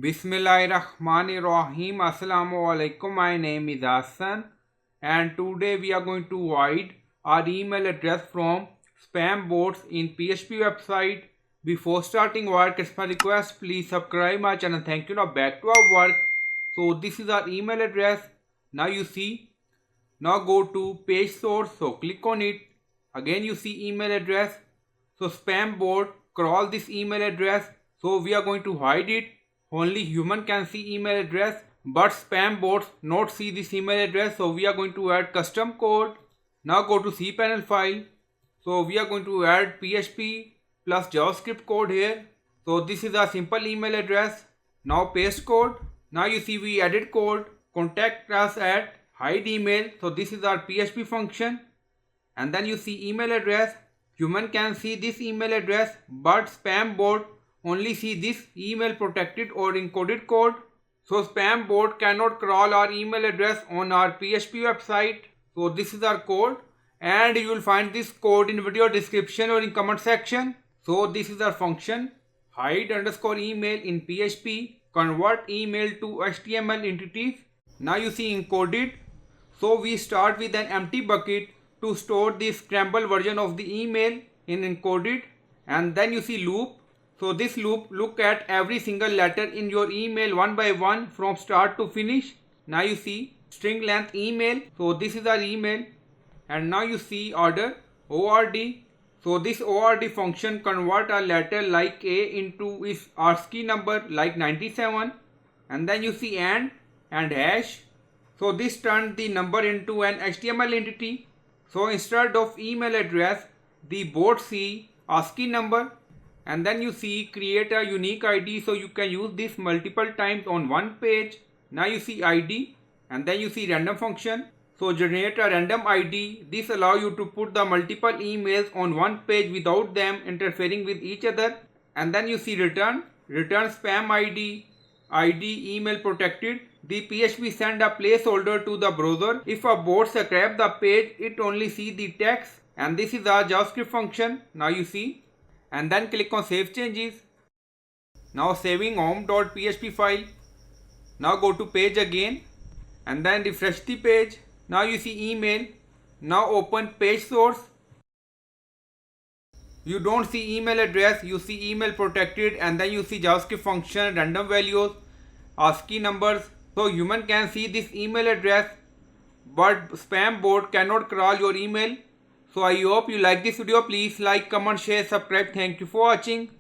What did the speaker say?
Bismillahirrahmanirrahim. Assalamu alaikum. My name is Hassan and today we are going to hide our email address from spam bots in PHP website. Before starting work, it's my request, please subscribe my channel. Thank you. Now back to our work. So this is our email address. Now you see. Now go to page source. So click on it. Again you see email address. So spam bot crawl this email address. So we are going to hide it. Only human can see email address, but spam bots not see this email address. So we are going to add custom code. Now go to cpanel file. So we are going to add PHP plus JavaScript code here. So this is a simple email address. Now paste code. Now you see we added code. Contact us at hide email. So this is our PHP function. And then you see email address. Human can see this email address, but spam bot only see this email protected or encoded code. So spam bot cannot crawl our email address on our PHP website. So this is our code and you will find this code in video description or in comment section. So this is our function hide underscore email in PHP convert email to HTML entities. Now you see encoded. So we start with an empty bucket to store the scrambled version of the email in encoded, and then you see loop. So this loop look at every single letter in your email one by one from start to finish. Now you see string length email. So this is our email, and now you see order ORD. So this ORD function convert a letter like A into its ASCII number like 97, and then you see and hash. So this turned the number into an HTML entity. So instead of email address, the bot see ASCII number, and then you see create a unique ID. So you can use this multiple times on one page. Now you see ID, and then you see random function. So generate a random ID. This allow you to put the multiple emails on one page without them interfering with each other. And then you see return spam ID email protected. The PHP send a placeholder to the browser. If a bot scrape the page, it only see the text, and this is our JavaScript function. Now you see, and then click on save changes. Now saving home.php file. Now go to page again and then refresh the page. Now you see email. Now open page source. You don't see email address, you see email protected, and then you see JavaScript function, random values, ASCII numbers. So human can see this email address, but spam bot cannot crawl your email. So I hope you like this video. Please like, comment, share, subscribe. Thank you for watching.